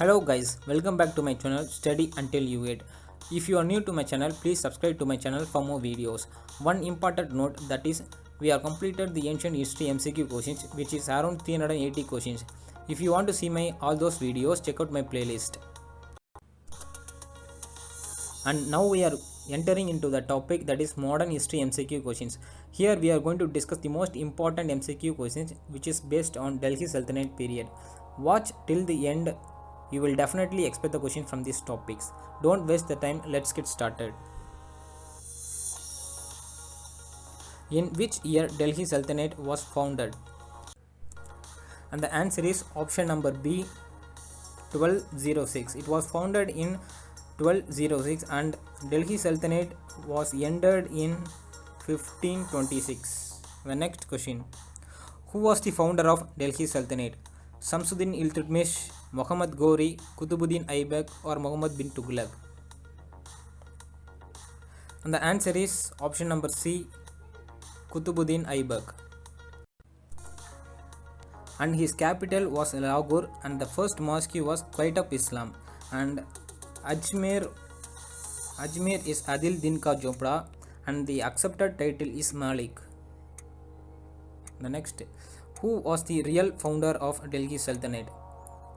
Hello guys, welcome back to my channel Study Until You Get. If you are new to my channel, please subscribe to my channel for more videos. One important note that is we have completed the ancient history MCQ questions which is around 380 questions. If you want to see my all those videos, check out my playlist. And now we are entering into the topic that is modern history MCQ questions. Here we are going to discuss the most important MCQ questions which is based on Delhi Sultanate period. Watch till the end, you will definitely expect the question from these topics. Don't waste the time, let's get started. In which year Delhi Sultanate was founded? And the answer is option number B, 1206. It was founded in 1206 and Delhi Sultanate was ended in 1526. The next question. Who was the founder of Delhi Sultanate? Samsuddin Iltutmish, Muhammad Ghori, Qutbuddin Aibak or Muhammad bin Tughlaq? And the answer is option number C, Qutbuddin Aibak. And his capital was Lahore and the first mosque was Quite of Islam. And Ajmer is Adil Din Ka Jopra and the accepted title is Malik. The next, who was the real founder of Delhi Sultanate?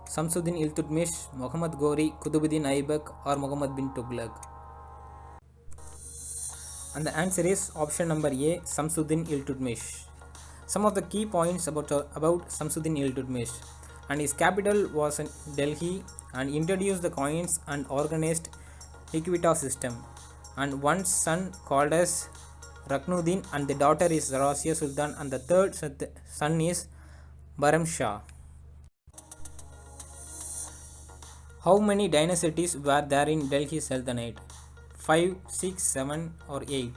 Samsuddin Iltutmish, Muhammad Ghori, Qutbuddin Aibak or Muhammad bin Tughlaq? And the answer is option number A, Samsuddin Iltutmish. Some of the key points about Samsuddin Iltutmish. And his capital was in Delhi and introduced the coins and organized equita system. And one son called as Raknuddin and the daughter is Razia Sultan and the third son is Baram Shah. How many dynasties were there in Delhi Sultanate? 5, 6, 7 or 8?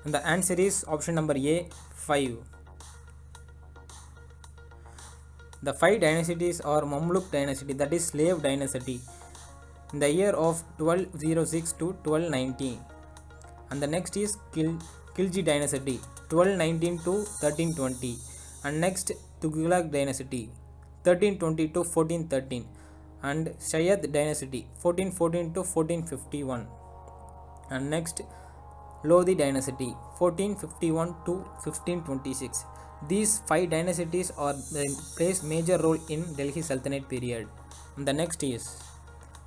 And the answer is option number A, 5. The 5 dynasties are Mamluk dynasty, that is slave dynasty, in the year of 1206 to 1219. And the next is Khilji dynasty, 1219 to 1320. And next Tughlaq dynasty, 1320 to 1413. And Shayad dynasty, 1414 to 1451. And next Lodi dynasty, 1451 to 1526. These 5 dynasties plays major role in Delhi Sultanate period. And the next is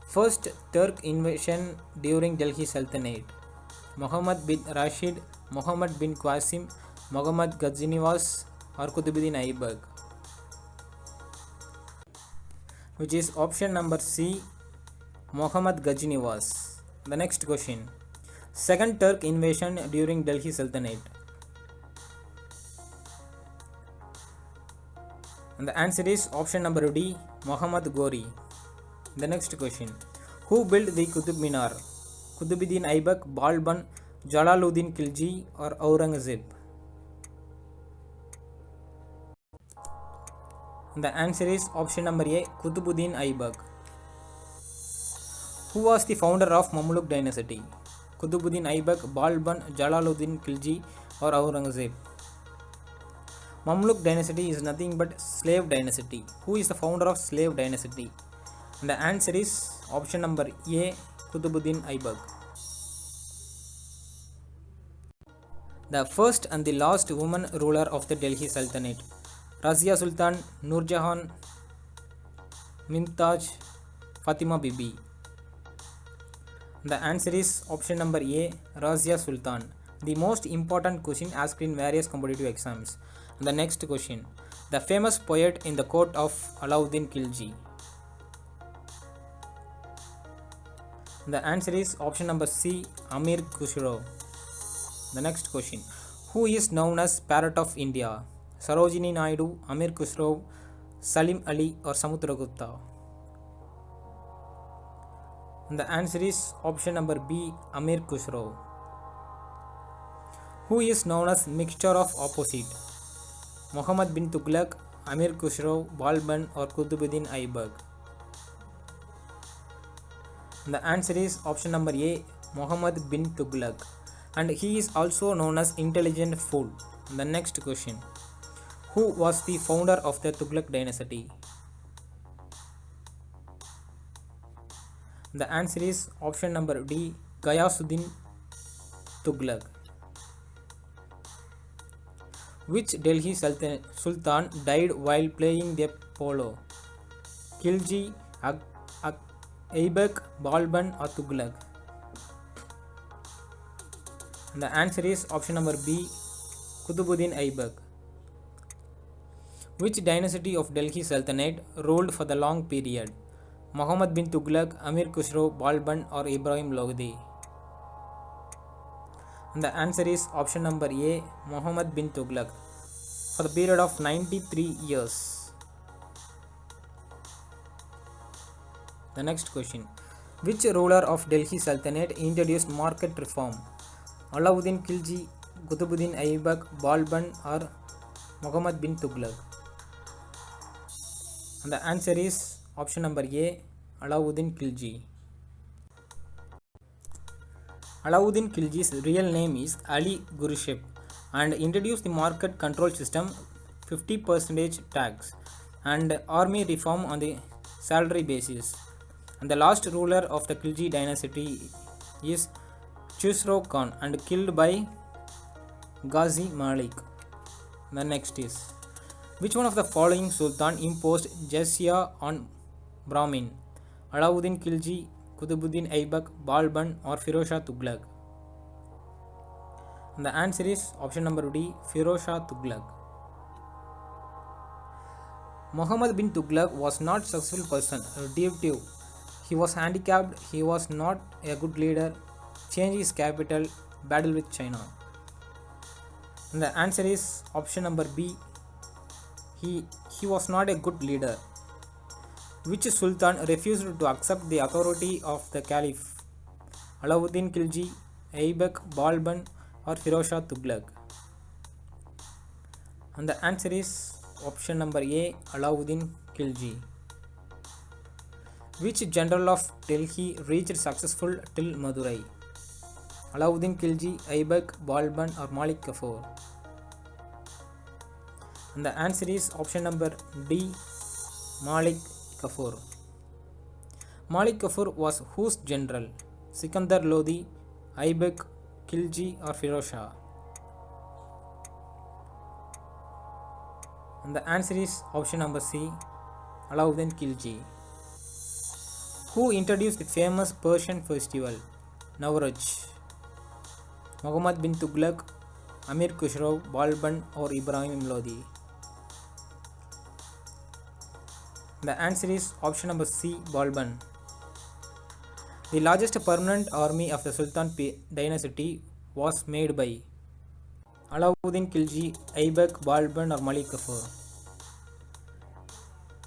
first Turk invasion during Delhi Sultanate. Muhammad bin Rashid, Muhammad bin Qasim, Muhammad Ghazniwas or Qutbuddin Aibak? Which is option number C, Muhammad Ghazniwas. The next question. Second Turk invasion during Delhi Sultanate. And the answer is option number D, Muhammad Ghori. The next question. Who built the Qutub Minar? Qutbuddin Aibak, Balban, Jalaluddin Khilji or Aurangzeb? And the answer is option number A, Qutbuddin Aibak. Who was the founder of Mamluk dynasty? Qutbuddin Aibak, Balban, Jalaluddin Khilji or Aurangzeb? Mamluk dynasty is nothing but slave dynasty. Who is the founder of slave dynasty? And the answer is option number A, Qutbuddin Aibak. The first and the last woman ruler of the Delhi Sultanate. Razia Sultan, Nur Jahan, Mimtaz, Fatima Bibi. The answer is option number A, Razia Sultan. The most important question asked in various competitive exams. The next question. The famous poet in the court of Alauddin Khilji. The answer is option number C, Amir Khusro. The next question. Who is known as Parrot of India? Sarojini Naidu, Amir Khusro, Salim Ali or Samudragupta? And the answer is option number B, Amir Khusro. Who is known as mixture of opposite? Muhammad bin Tughlaq, Amir Khusro, Balban or Qutbuddin Aibak? And the answer is option number A, Muhammad bin Tughlaq. And he is also known as intelligent fool. And the next question. Who was the founder of the Tughlaq dynasty? The answer is option number D, Ghayasuddin Tughlaq. Which Delhi Sultan died while playing the polo? Khilji, Aibak, Balban or Tughlaq? And the answer is option number B, Qutbuddin Aibak. Which dynasty of Delhi Sultanate ruled for the long period? Muhammad bin Tughlaq, Amir Khusro, Balban or Ibrahim Lodi? And the answer is option number A, Muhammad bin Tughlaq, for the period of 93 years. The next question. Which ruler of Delhi Sultanate introduced market reform? Alauddin Khilji, Qutbuddin Aibak, Balban or Muhammad bin Tughlaq? And the answer is option number A, Alauddin Khilji. Alauddin Khilji's real name is Ali Gurshep and introduced the market control system, 50% tax and army reform on the salary basis. And the last ruler of the Khilji dynasty is Khusro Khan and killed by Ghazi Malik. The next is, which one of the following sultan imposed jizya on Brahmin? Alauddin Khilji, Qutbuddin Aibak, Balban or Firoz Shah Tughlaq? And the answer is option number D, Firoz Shah Tughlaq. Muhammad bin Tughlaq was not a successful person due to he was handicapped, he was not a good leader, changed his capital, battle with China. And the answer is option number B, he was not a good leader. Which sultan refused to accept the authority of the caliph? Alauddin Khilji, Aibak, Balban or Firoz Shah Tughlaq? And the answer is option number A, Alauddin Khilji. Which general of Delhi reached successful till Madurai? Alauddin Khilji, Aibak, Balban or Malik Kafur? And the answer is option number D, Malik Kafur. Malik Kafur was whose general? Sikandar Lodi, Aibak, Khilji or Firoz Shah? And the answer is option number C, Alauddin Khilji. Who introduced the famous Persian festival, Nowruz? Muhammad bin Tughlaq, Amir Khusro, Balban or Ibrahim Lodi? The answer is option number C, Balban. The largest permanent army of the Sultan dynasty was made by Alauddin Khilji, Aibak, Balban or Malik Kafur?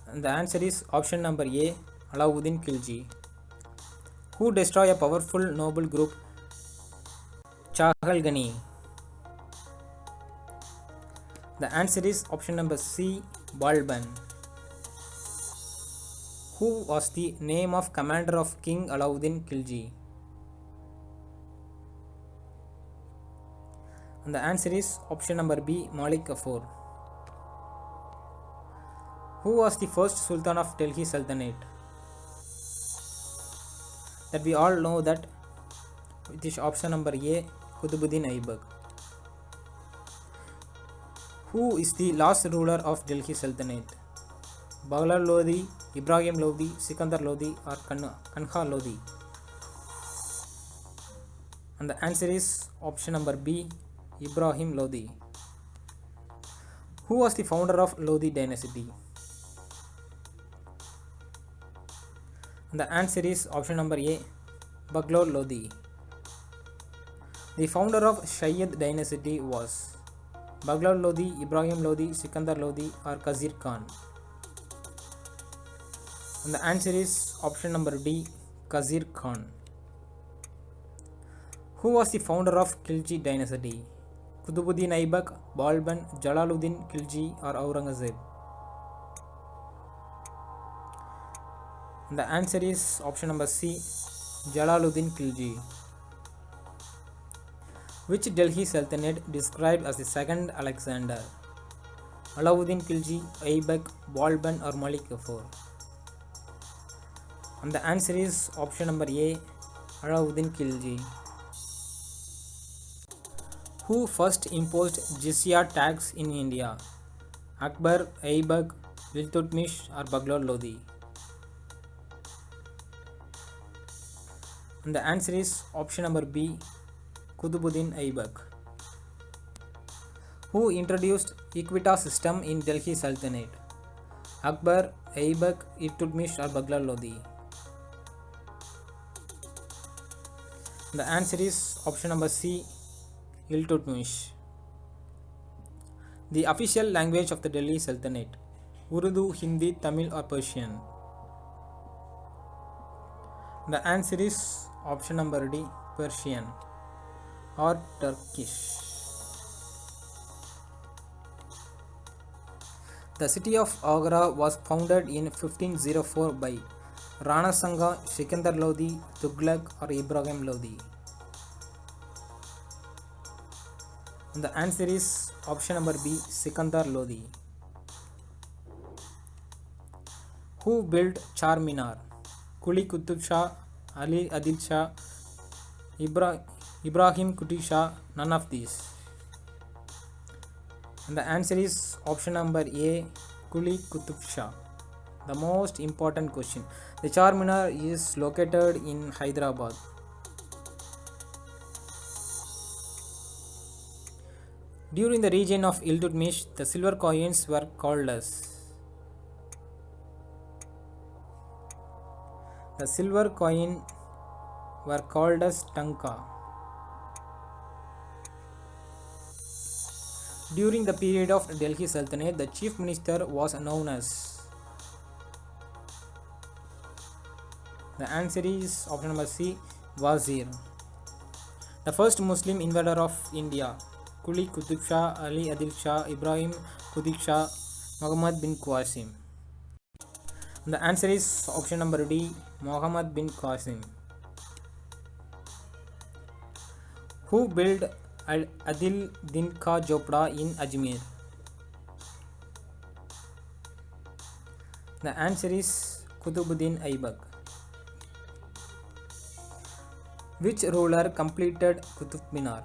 And the answer is option number A, Alauddin Khilji. Who destroyed a powerful noble group, Chahalgani? The answer is option number C, Balban. Who was the name of commander of King Alauddin Khilji? And the answer is option number B, Malik Kafur. Who was the first Sultan of Delhi Sultanate? That we all know that it is option number A, Qutbuddin Aibak. Who is the last ruler of Delhi Sultanate? Baghlal Lodi, Ibrahim Lodi, Sikandar Lodi or Kanha Lodi? And the answer is option number B, Ibrahim Lodi. Who was the founder of Lodi dynasty? And the answer is option number A, Baghlal Lodi. The founder of Shayyad dynasty was Baghlal Lodi, Ibrahim Lodi, Sikandar Lodi or Khazir Khan? And the answer is option number D, Khazir Khan. Who was the founder of Khilji dynasty? Qutbuddin Aibak, Balban, Jalaluddin Khilji or Aurangzeb? And the answer is option number C, Jalaluddin Khilji. Which Delhi Sultanate described as the second Alexander? Alauddin Khilji, Aibak, Balban or Malik Kafur? And the answer is option number A, Alauddin Khilji. Who first imposed jizya tax in India? Akbar, Aibak, Iltutmish or Baghlol Lodi? And the answer is option number B, Kutubuddin Aibak. Who introduced Equita system in Delhi Sultanate? Akbar, Aibak, Iltutmish or Baghlol Lodi? The answer is option number C, Iltutmish. The official language of the Delhi Sultanate: Urdu, Hindi, Tamil or Persian? The answer is option number D, Persian or Turkish. The city of Agra was founded in 1504 by Rana Sanga, Sikandar Lodi, Tughlaq or Ibrahim Lodi? And the answer is option number B, Sikandar Lodi. Who built Charminar? Quli Qutub Shah, Ali Adil Shah, Ibrahim Kuti Shah, none of these? And the answer is option number A, Quli Qutub Shah. The most important question. The Charminar is located in Hyderabad. During the reign of Iltutmish, the silver coins were called as. The silver coin were called as Tanka. During the period of Delhi Sultanate, the chief minister was known as. The answer is option number C, Wazir. The first Muslim invader of India: Quli Qutub Shah, Ali Adil Shah, Ibrahim Qutub Shah, Muhammad bin Qasim. The answer is option number D, Muhammad bin Qasim. Who built Adil Din Ka Jhopda in Ajmer? The answer is Kutubuddin Aibak. Which ruler completed Qutub Minar?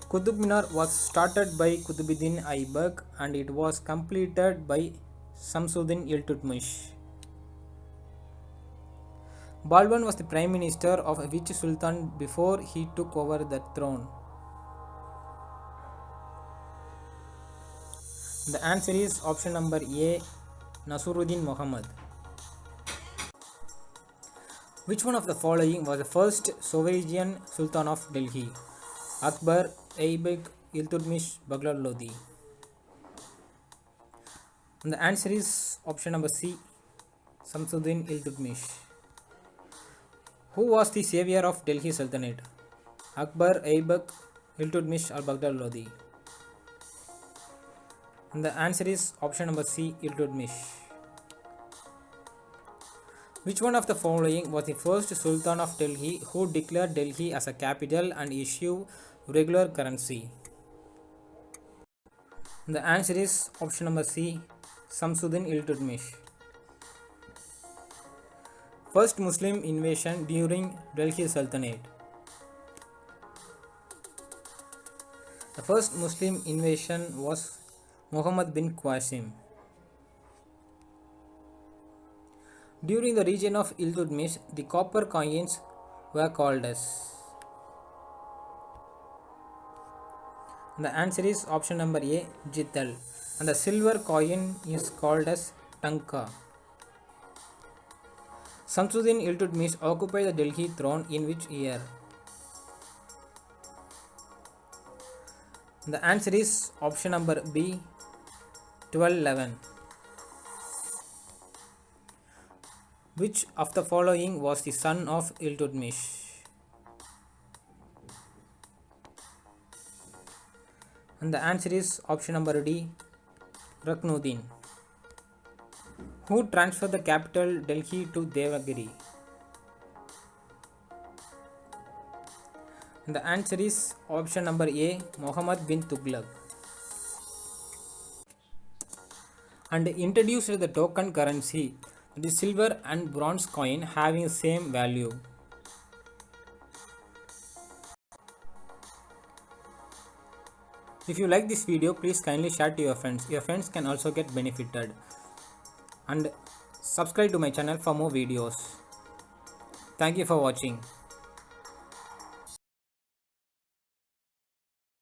Qutub Minar was started by Kutubuddin Aibak and it was completed by Samsuddin Iltutmish. Balban was the prime minister of which sultan before he took over the throne? The answer is option number A, Nasiruddin Muhammad. Which one of the following was the first sovereign sultan of Delhi? Akbar, Aibak, Iltutmish, Baghlol Lodi? And the answer is option number C, Samsuddin Iltutmish. Who was the savior of Delhi Sultanate? Akbar, Aibak, Iltutmish or Baghdad Lodi? And the answer is option number C, Iltutmish. Which one of the following was the first Sultan of Delhi who declared Delhi as a capital and issued regular currency? The answer is option number C, Samsuddin Iltutmish. First Muslim invasion during Delhi Sultanate. The first Muslim invasion was Muhammad bin Qasim. During the reign of Iltutmish, the copper coins were called as. The answer is option number A, Jittal, and the silver coin is called as Tanka. Samsuddin Iltutmish occupied the Delhi throne in which year? The answer is option number B, 1211. Which of the following was the son of Iltutmish? And the answer is option number D, Ruknuddin. Who transferred the capital Delhi to Devagiri? And the answer is option number A, Muhammad bin Tughlaq. and introduced the token currency, the silver and bronze coin having same value. If you like this video, please kindly share to your friends. Your friends can also get benefited. And subscribe to my channel for more videos. Thank you for watching.